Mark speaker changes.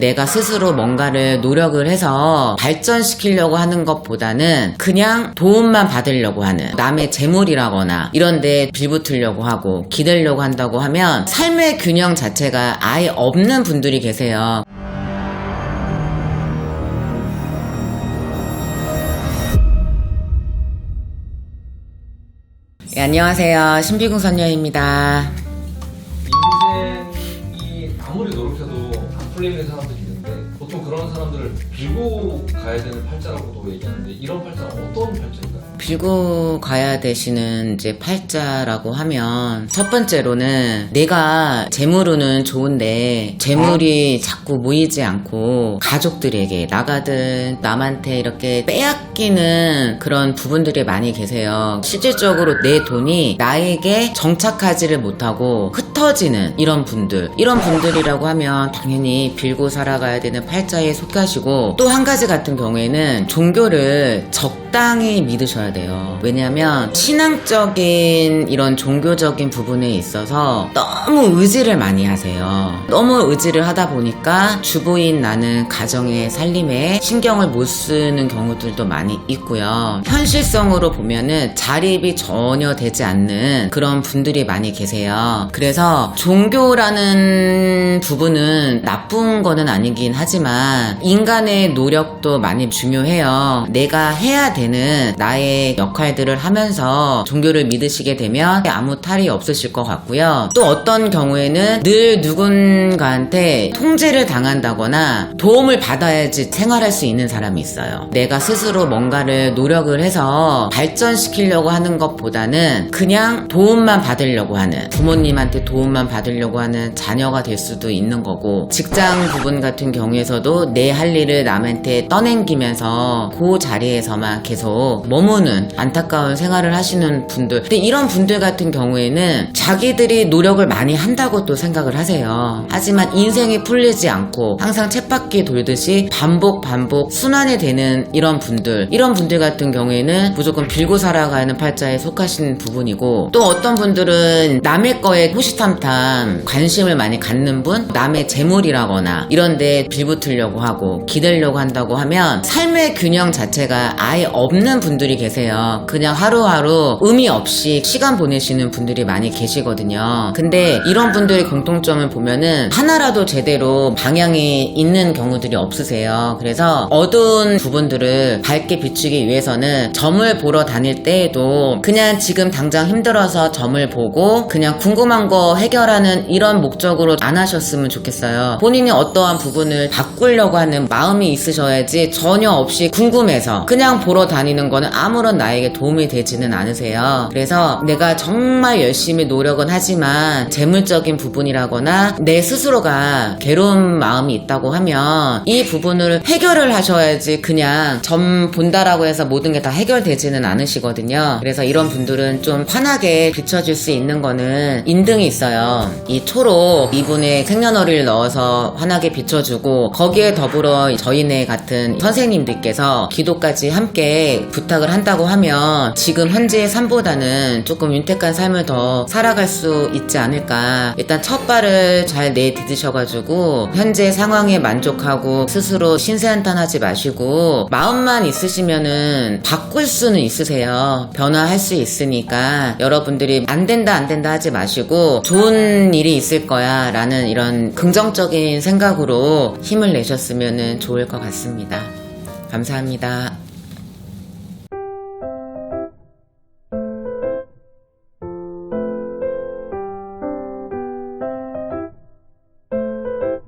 Speaker 1: 내가 스스로 뭔가를 노력을 해서 발전시키려고 하는 것보다는 그냥 도움만 받으려고 하는, 남의 재물이라거나 이런데 빌붙으려고 하고 기대려고 한다고 하면 삶의 균형 자체가 아예 없는 분들이 계세요. 네, 안녕하세요. 신비궁선녀입니다.
Speaker 2: 인생이 아무리 노력해도 안 풀리는 사람들이 있는데 보통 그런 사람들을 빌고 가야 되는 팔자라고도 얘기하는데 이런 팔자는 어떤 팔자인가요?
Speaker 1: 빌고 가야 되시는 이제 팔자라고 하면 첫 번째로는 내가 재물로는 좋은데 재물이 자꾸 모이지 않고 가족들에게 나가든 남한테 이렇게 빼앗기는 그런 부분들이 많이 계세요. 실질적으로 내 돈이 나에게 정착하지를 못하고 흩어지는 이런 분들이라고 하면 당연히 빌고 살아가야 되는 팔자에 속하시고, 또 한 가지 같은 경우에는 종교를 적당히 믿으셔야 돼요. 왜냐하면 신앙적인 이런 종교적인 부분에 있어서 너무 의지를 많이 하세요. 너무 의지를 하다 보니까 주부인 나는 가정의 살림에 신경을 못 쓰는 경우들도 많이 있고요. 현실성으로 보면은 자립이 전혀 되지 않는 그런 분들이 많이 계세요. 그래서 종교라는 부분은 나쁜 거는 아니긴 하지만 인간의 노력도 많이 중요해요. 내가 해야 되는 나의 역할들을 하면서 종교를 믿으시게 되면 아무 탈이 없으실 것 같고요. 또 어떤 경우에는 늘 누군가한테 통제를 당한다거나 도움을 받아야지 생활할 수 있는 사람이 있어요. 내가 스스로 뭔가를 노력을 해서 발전시키려고 하는 것보다는 그냥 도움만 받으려고 하는, 부모님한테 도움만 받으려고 하는 자녀가 될 수도 있는 거고, 직장 부분 같은 경우에서도 내 할 일을 남한테 떠넘기면서 그 자리에서만 계속 머무는 안타까운 생활을 하시는 분들. 근데 이런 분들 같은 경우에는 자기들이 노력을 많이 한다고 또 생각을 하세요. 하지만 인생이 풀리지 않고 항상 쳇바퀴 돌듯이 반복 순환이 되는 이런 분들 같은 경우에는 무조건 빌고 살아가는 팔자에 속하시는 부분이고, 또 어떤 분들은 남의 거에 호시탐탐 관심을 많이 갖는 분, 남의 재물이라거나 이런데 빌붙으려고 하고 기대려고 한다고 하면 삶의 균형 자체가 아예 없는 분들이 계세요. 그냥 하루하루 의미 없이 시간 보내시는 분들이 많이 계시거든요. 근데 이런 분들의 공통점을 보면은 하나라도 제대로 방향이 있는 경우들이 없으세요. 그래서 어두운 부분들을 밝게 비추기 위해서는 점을 보러 다닐 때에도 그냥 지금 당장 힘들어서 점을 보고 그냥 궁금한 거 해결하는 이런 목적으로 안 하셨으면 좋겠어요. 본인이 어떠한 부분을 바꾸려고 하는 마음이 있으셔야지, 전혀 없이 궁금해서 그냥 보러 다니는 거는 아무런 나에게 도움이 되지는 않으세요. 그래서 내가 정말 열심히 노력은 하지만 재물적인 부분이라거나 내 스스로가 괴로운 마음이 있다고 하면 이 부분을 해결을 하셔야지, 그냥 점 본다라고 해서 모든 게 다 해결되지는 않으시거든요. 그래서 이런 분들은 좀 환하게 비춰줄 수 있는 거는 인등이 있어요. 이 초록 이분의 생년월일을 넣어서 환하게 비춰주고, 거기에 더불어 저희네 같은 선생님들께서 기도까지 함께 부탁을 한다고 하면 지금 현재의 삶보다는 조금 윤택한 삶을 더 살아갈 수 있지 않을까. 일단 첫 발을 잘 내디디셔가지고 현재 상황에 만족하고 스스로 신세한탄하지 마시고, 마음만 있으시면은 바꿀 수는 있으세요. 변화할 수 있으니까 여러분들이 안 된다 하지 마시고 좋은 일이 있을 거야 라는 이런 긍정적인 생각으로 힘을 내셨으면 좋을 것 같습니다. 감사합니다.